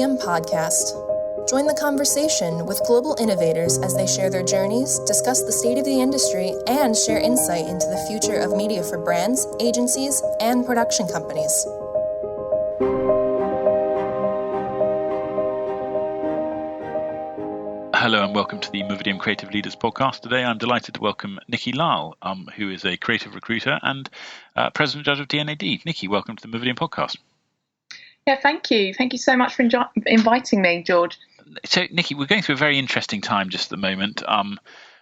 Movidiam podcast. Join the conversation with global innovators as they share their journeys, discuss the state of the industry, and share insight into the future of media for brands, agencies, and production companies. Hello and welcome to the Movidiam Creative Leaders podcast. Today I'm delighted to welcome Nikky Lyle, who is a creative recruiter and President Judge of D&AD. Nikky, welcome to the Movidiam podcast. Yeah, thank you. Thank you so much for inviting me, George. So, Nikky, we're going through a very interesting time just at the moment.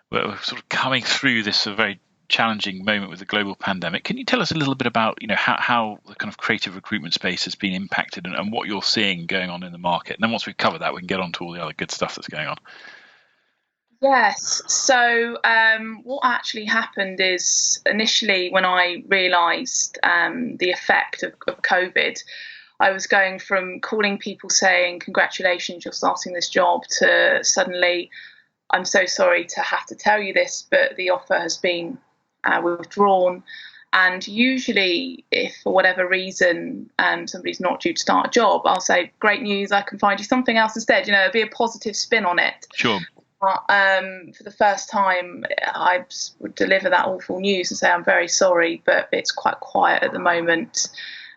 We're sort of coming through this very challenging moment with the global pandemic. Can you tell us a little bit about, how the kind of creative recruitment space has been impacted and what you're seeing going on in the market? And then once we've covered that, we can get on to all the other good stuff that's going on. Yes. So what actually happened is initially when I realised the effect of COVID, I was going from calling people saying, congratulations, you're starting this job, to suddenly, I'm so sorry to have to tell you this, but the offer has been withdrawn. And usually, if for whatever reason somebody's not due to start a job, I'll say, great news, I can find you something else instead. It'll be a positive spin on it. Sure. For the first time, I would deliver that awful news and say, I'm very sorry, but it's quite quiet at the moment.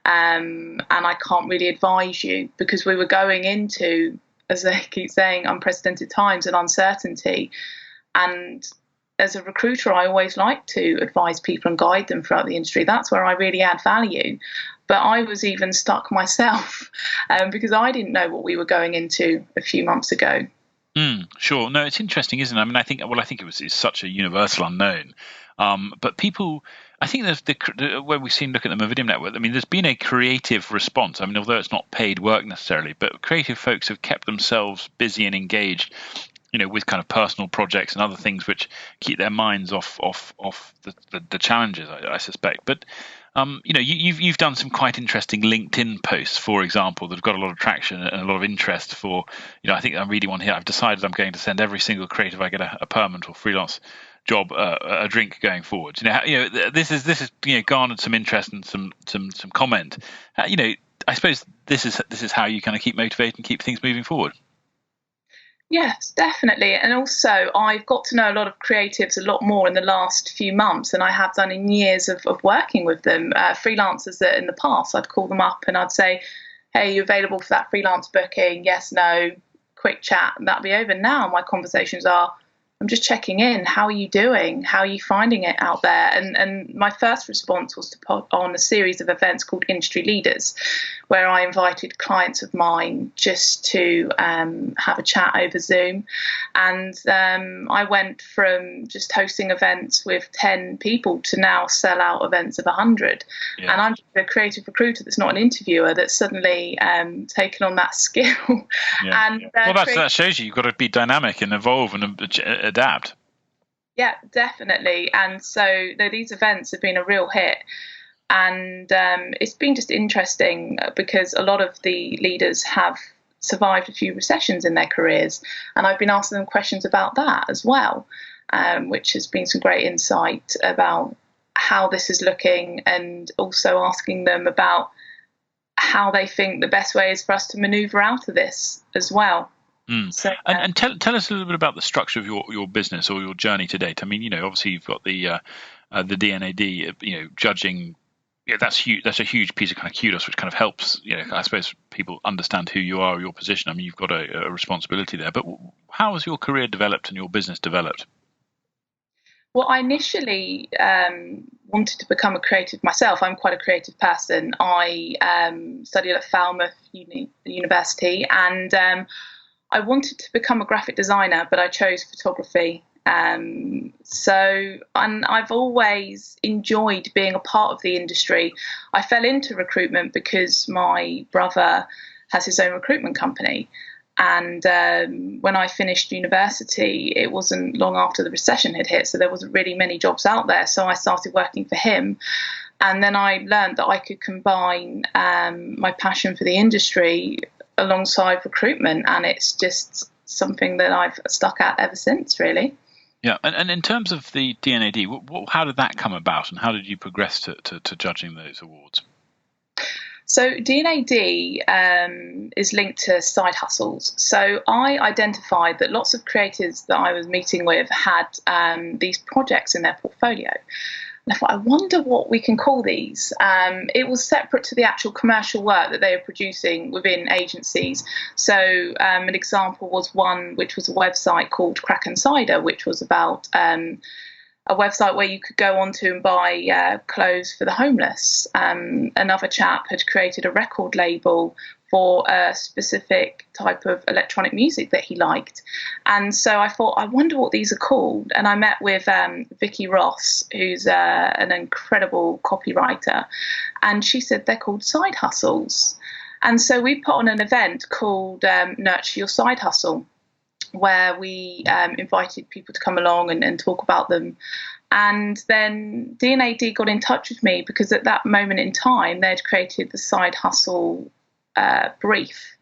And I can't really advise you, because we were going into, as they keep saying, unprecedented times and uncertainty. And as a recruiter, I always like to advise people and guide them throughout the industry. That's where I really add value. But I was even stuck myself because I didn't know what we were going into a few months ago. Sure. No, it's interesting, isn't it? I mean, I think it's such a universal unknown. But people, I think there's when we've seen, look at the Movidiam network, I mean, there's been a creative response. I mean, although it's not paid work necessarily, but creative folks have kept themselves busy and engaged, with kind of personal projects and other things which keep their minds off the challenges, I suspect. But you've done some quite interesting LinkedIn posts, for example, that have got a lot of traction and a lot of interest for, I think I'm reading one here. I've decided I'm going to send every single creative I get a permanent or freelance job a drink going forward. This is garnered some interest and some comment. I suppose this is how you kind of keep motivated and keep things moving forward. Yes, definitely. And also, I've got to know a lot of creatives a lot more in the last few months than I have done in years of working with them. Freelancers that in the past, I'd call them up and I'd say, hey, are you available for that freelance booking? Yes, no, quick chat, and that'll be over. Now my conversations are, I'm just checking in. How are you doing? How are you finding it out there? And my first response was to put on a series of events called Industry Leaders, where I invited clients of mine just to have a chat over Zoom. And I went from just hosting events with 10 people to now sell out events of 100. Yeah. And I'm a creative recruiter that's not an interviewer, that's suddenly taken on that skill. Yeah. And that shows you've got to be dynamic and evolve and adapt. Yeah, definitely. And so these events have been a real hit. And it's been just interesting because a lot of the leaders have survived a few recessions in their careers. And I've been asking them questions about that as well, which has been some great insight about how this is looking, and also asking them about how they think the best way is for us to maneuver out of this as well. So, and tell us a little bit about the structure of your business or your journey to date. I mean, obviously you've got the D&AD, judging. Yeah, that's huge. That's a huge piece of kind of kudos, which kind of helps, I suppose, people understand who you are, your position. I mean, you've got a responsibility there. But how has your career developed and your business developed? Well, I initially wanted to become a creative myself. I'm quite a creative person. I studied at Falmouth University, and I wanted to become a graphic designer, but I chose photography. And I've always enjoyed being a part of the industry. I fell into recruitment because my brother has his own recruitment company. And when I finished university, it wasn't long after the recession had hit, so there wasn't really many jobs out there. So I started working for him. And then I learned that I could combine my passion for the industry alongside recruitment. And it's just something that I've stuck at ever since, really. Yeah, and in terms of the D&AD, how did that come about, and how did you progress to judging those awards? So D&AD is linked to side hustles. So I identified that lots of creators that I was meeting with had these projects in their portfolio. And I thought, I wonder what we can call these. It was separate to the actual commercial work that they were producing within agencies. So an example was one which was a website called Crack and Cider, which was about a website where you could go onto and buy clothes for the homeless. Another chap had created a record label for a specific type of electronic music that he liked. And so I thought, I wonder what these are called. And I met with Vicky Ross, who's an incredible copywriter. And she said they're called side hustles. And so we put on an event called Nurture Your Side Hustle, where we invited people to come along and talk about them. And then D&AD got in touch with me because at that moment in time, they'd created the side hustle brief,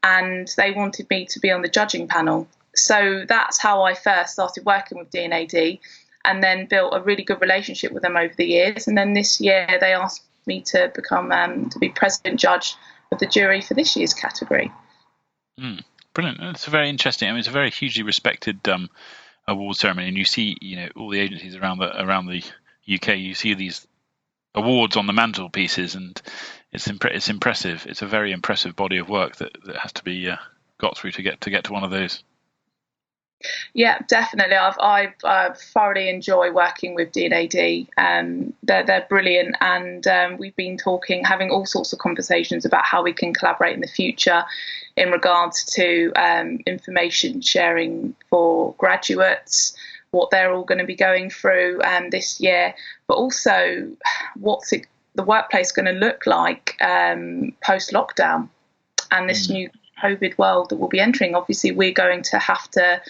and they wanted me to be on the judging panel. So that's how I first started working with D&AD, and then built a really good relationship with them over the years. And then this year they asked me to become to be president judge of the jury for this year's category. Brilliant. It's very interesting. I mean, it's a very hugely respected award ceremony, and you see, all the agencies around the UK. You see these awards on the mantelpieces, and it's impressive. It's a very impressive body of work that has to be got through to get to one of those. Yeah, definitely. I thoroughly enjoy working with D&AD. They're brilliant, and we've been having all sorts of conversations about how we can collaborate in the future in regards to information sharing for graduates, what they're all going to be going through this year, but also what's the workplace going to look like post-lockdown and this new COVID world that we'll be entering. Obviously, we're going to have to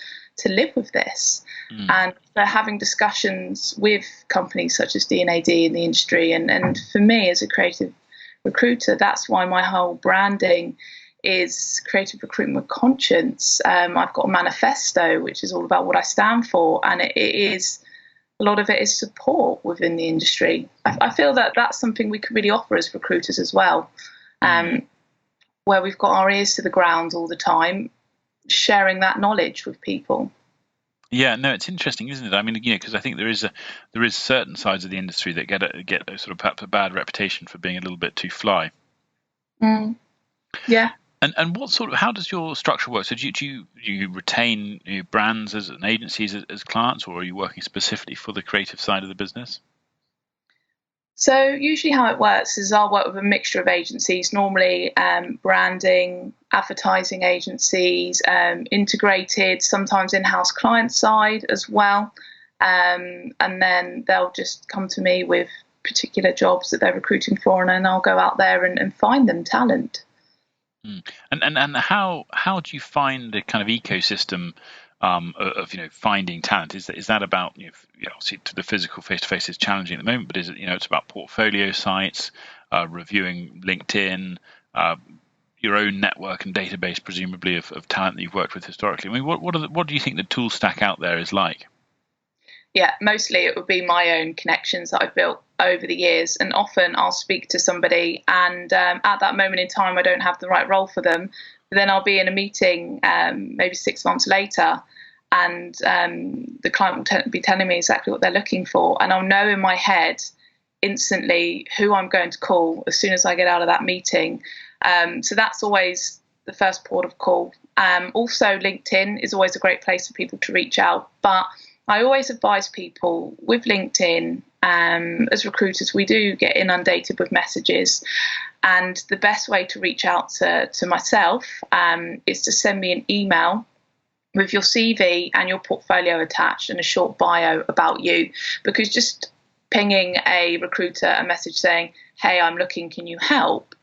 live with this. And they're having discussions with companies such as D&AD in the industry. And for me, as a creative recruiter, that's why my whole branding is creative recruitment with conscience. I've got a manifesto, which is all about what I stand for. And it is, a lot of it is support within the industry. I feel that that's something we could really offer as recruiters as well, where we've got our ears to the ground all the time, sharing that knowledge with people. Yeah, no, it's interesting, isn't it? I mean, because I think there is certain sides of the industry that get a sort of perhaps a bad reputation for being a little bit too fly. Yeah. And how does your structure work? So do you retain brands as agencies as clients, or are you working specifically for the creative side of the business? So usually how it works is I'll work with a mixture of agencies, normally branding, advertising agencies, integrated, sometimes in-house client side as well. And then they'll just come to me with particular jobs that they're recruiting for, and then I'll go out there and find them talent. And how do you find the kind of ecosystem of finding talent? Is that about obviously to the physical face-to-face is challenging at the moment, but is it it's about portfolio sites, reviewing LinkedIn, your own network and database presumably of talent that you've worked with historically? I mean, what do you think the tool stack out there is like? Yeah, mostly it would be my own connections that I've built over the years, and often I'll speak to somebody and at that moment in time I don't have the right role for them, but then I'll be in a meeting maybe 6 months later, and the client will be telling me exactly what they're looking for, and I'll know in my head instantly who I'm going to call as soon as I get out of that meeting. So that's always the first port of call. Also, LinkedIn is always a great place for people to reach out, but I always advise people with LinkedIn, as recruiters, we do get inundated with messages, and the best way to reach out to myself is to send me an email with your CV and your portfolio attached and a short bio about you, because just pinging a recruiter a message saying, hey, I'm looking, can you help?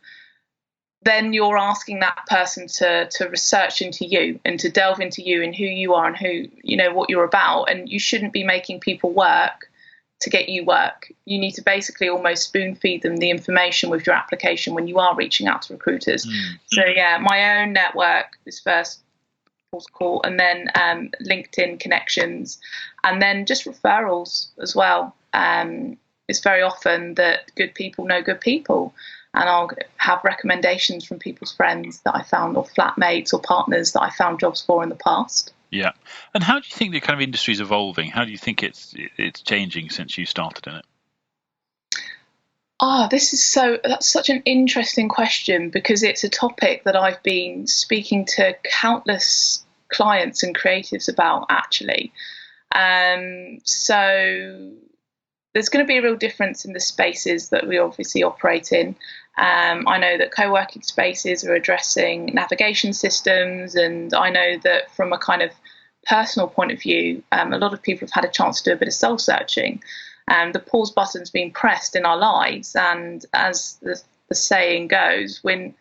Then you're asking that person to research into you and to delve into you and who you are and who, what you're about. And you shouldn't be making people work to get you work. You need to basically almost spoon feed them the information with your application when you are reaching out to recruiters. So yeah, my own network is first call, and then LinkedIn connections, and then just referrals as well. It's very often that good people know good people. and I'll have recommendations from people's friends that I found, or flatmates or partners that I found jobs for in the past. Yeah. And how do you think the kind of industry is evolving? How do you think it's changing since you started in it? That's such an interesting question, because it's a topic that I've been speaking to countless clients and creatives about, actually. So there's going to be a real difference in the spaces that we obviously operate in. I know that co-working spaces are addressing navigation systems, and I know that from a kind of personal point of view, a lot of people have had a chance to do a bit of soul searching. The pause button's been pressed in our lives, and as the saying goes, when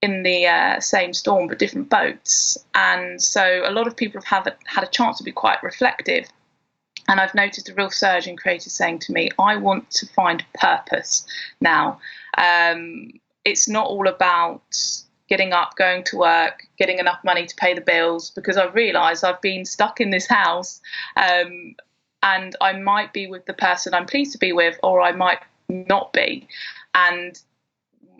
in the same storm but different boats. And so a lot of people have had a chance to be quite reflective. And I've noticed a real surge in creators saying to me, I want to find purpose now. It's not all about getting up, going to work, getting enough money to pay the bills, because I've realised I've been stuck in this house, and I might be with the person I'm pleased to be with, or I might not be. And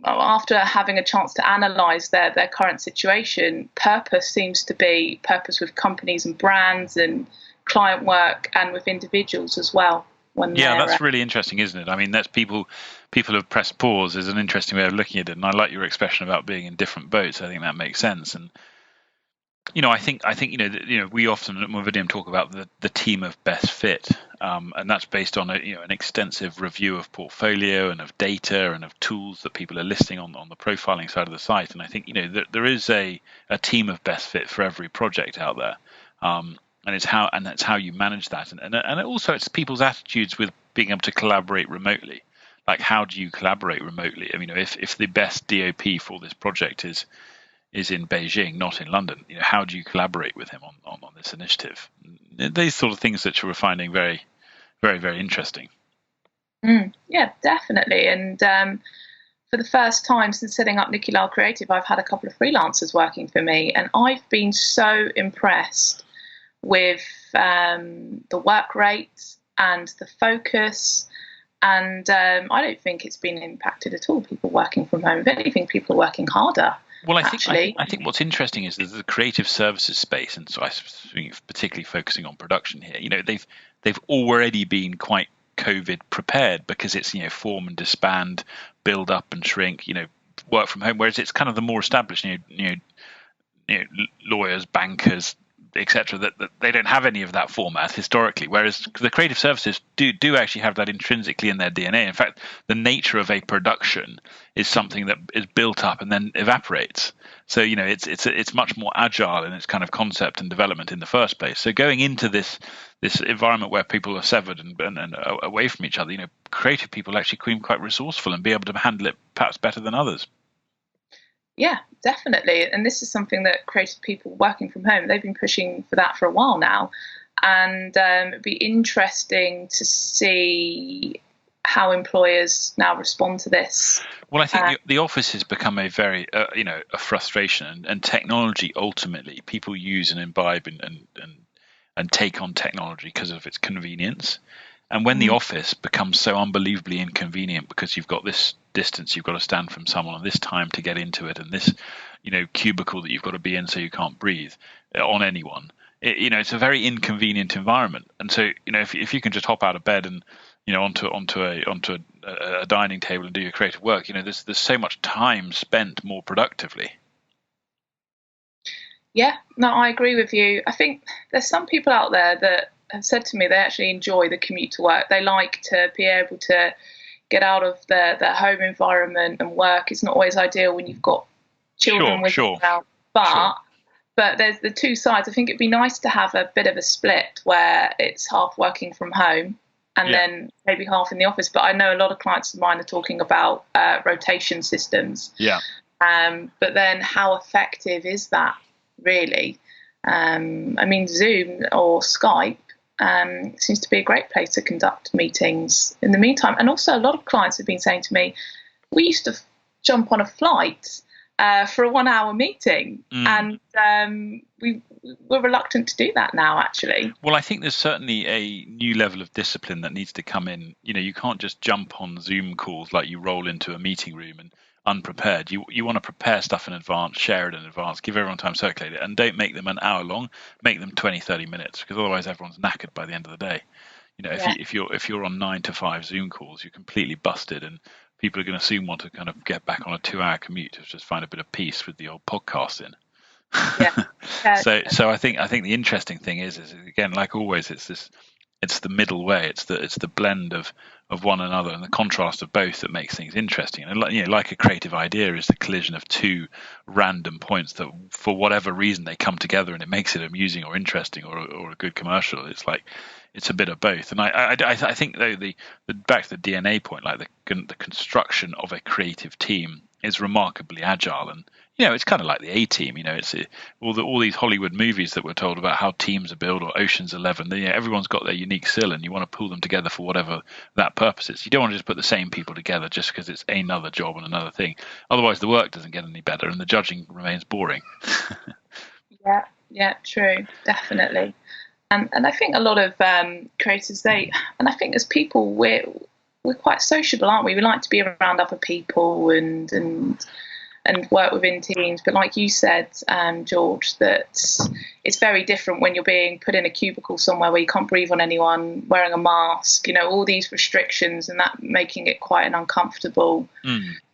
after having a chance to analyse their current situation, purpose seems to be purpose with companies and brands and client work, and with individuals as well. That's really interesting, isn't it? I mean, that's people have pressed pause is an interesting way of looking at it, and I like your expression about being in different boats. I think that makes sense. And I think we often at Movidiam talk about the team of best fit, and that's based on an extensive review of portfolio and of data and of tools that people are listing on the profiling side of the site. And I think there is a team of best fit for every project out there. And that's how you manage that, and also it's people's attitudes with being able to collaborate remotely. Like, how do you collaborate remotely? I mean, if the best DOP for this project is in Beijing, not in London, how do you collaborate with him on this initiative? These sort of things that we're finding very, very, very interesting. Yeah, definitely. And for the first time since setting up Nikky Lyle Creative, I've had a couple of freelancers working for me, and I've been so impressed with the work rate and the focus, and I don't think it's been impacted at all. People working from home, if anything, people are working harder. Well, I think what's interesting is that the creative services space, and so I particularly focusing on production here. They've already been quite COVID prepared, because it's form and disband, build up and shrink. Work from home, whereas it's kind of the more established, lawyers, bankers, etc., that they don't have any of that format historically, whereas the creative services do actually have that intrinsically in their DNA. In fact, the nature of a production is something that is built up and then evaporates. So it's much more agile in its kind of concept and development in the first place. So going into this environment where people are severed and away from each other, creative people actually seem quite resourceful and be able to handle it perhaps better than others. Yeah, definitely. And this is something that creative people working from home, they've been pushing for that for a while now. And it'd be interesting to see how employers now respond to this. Well, I think the office has become a very, a frustration, and technology ultimately people use and imbibe and take on technology because of its convenience. And when the office becomes so unbelievably inconvenient because you've got this distance you've got to stand from someone, and this time to get into it, and this cubicle that you've got to be in so you can't breathe on anyone, it's a very inconvenient environment. And so if you can just hop out of bed and onto a dining table and do your creative work, there's so much time spent more productively. Yeah, no, I agree with you. I think there's some people out there that have said to me they actually enjoy the commute to work. They like to be able to get out of their home environment and work. It's not always ideal when you've got children with you now. But there's the two sides. I think it'd be nice to have a bit of a split where it's half working from home and then maybe half in the office. But I know a lot of clients of mine are talking about rotation systems. Yeah. But then how effective is that really? I mean, Zoom or Skype seems to be a great place to conduct meetings in the meantime. And also a lot of clients have been saying to me, we used to jump on a flight for a 1 hour meeting. And we were reluctant to do that now, actually. Well, I think there's certainly a new level of discipline that needs to come in. You can't just jump on Zoom calls like you roll into a meeting room and unprepared. You want to prepare stuff in advance, share it in advance, give everyone time to circulate it, and don't make them an hour long, make them 20-30 minutes, because otherwise everyone's knackered by the end of the day. If you're on 9 to 5 Zoom calls, you're completely busted, and people are going to soon want to kind of get back on a 2-hour commute to just find a bit of peace with the old podcast in. Yeah. So I think the interesting thing is again, like always, it's the middle way. It's the blend of one another and the contrast of both that makes things interesting. And like a creative idea is the collision of two random points that, for whatever reason, they come together and it makes it amusing or interesting or a good commercial. It's a bit of both. And I think though the back to the D&A point, like the construction of a creative team is remarkably agile, and it's kind of like the A-Team. It's all these Hollywood movies that we're told about how teams are built, or Ocean's 11. Everyone's got their unique skill, and you want to pull them together for whatever that purpose is. You don't want to just put the same people together just because it's another job and another thing. Otherwise, the work doesn't get any better, and the judging remains boring. Yeah, true, definitely. And I think a lot of creators, and I think as people, we're quite sociable, aren't we? We like to be around other people and work within teams. But like you said, George, that it's very different when you're being put in a cubicle somewhere where you can't breathe on anyone, wearing a mask, all these restrictions, and that making it quite an uncomfortable.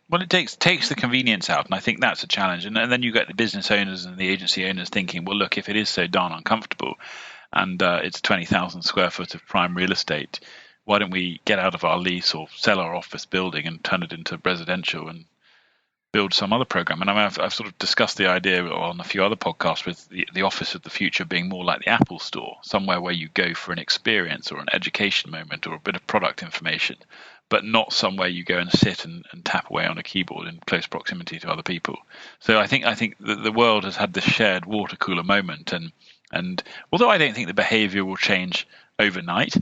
Well, it takes the convenience out, and I think that's a challenge. And then you get the business owners and the agency owners thinking, well, look, if it is so darn uncomfortable, and it's 20,000 square foot of prime real estate, why don't we get out of our lease or sell our office building and turn it into residential and build some other program? And I've sort of discussed the idea on a few other podcasts with the office of the future being more like the Apple store, somewhere where you go for an experience or an education moment or a bit of product information, but not somewhere you go and sit and tap away on a keyboard in close proximity to other people. So I think that the world has had this shared water cooler moment, and although I don't think the behavior will change overnight,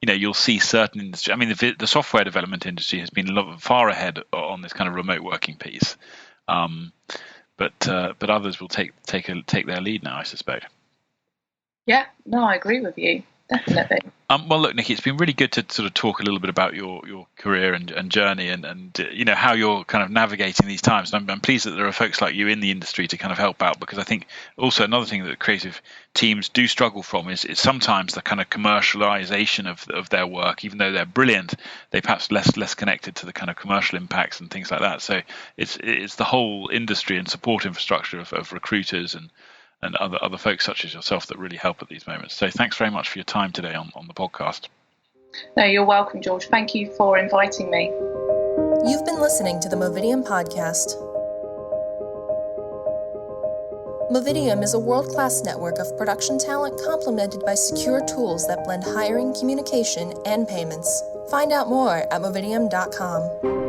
you'll see certain industry. I mean, the software development industry has been far ahead on this kind of remote working piece, but others will take their lead now, I suspect. Yeah, no, I agree with you, definitely. Well, look, Nikki, it's been really good to sort of talk a little bit about your career and journey and how you're kind of navigating these times. And I'm pleased that there are folks like you in the industry to kind of help out, because I think also another thing that creative teams do struggle from is sometimes the kind of commercialization of their work. Even though they're brilliant, they perhaps less connected to the kind of commercial impacts and things like that. So it's the whole industry and support infrastructure of recruiters and other folks such as yourself that really help at these moments. So thanks very much for your time today on the podcast. No, you're welcome, George. Thank you for inviting me. You've been listening to the Movidiam podcast. Movidiam is a world-class network of production talent complemented by secure tools that blend hiring, communication, and payments. Find out more at movidiam.com.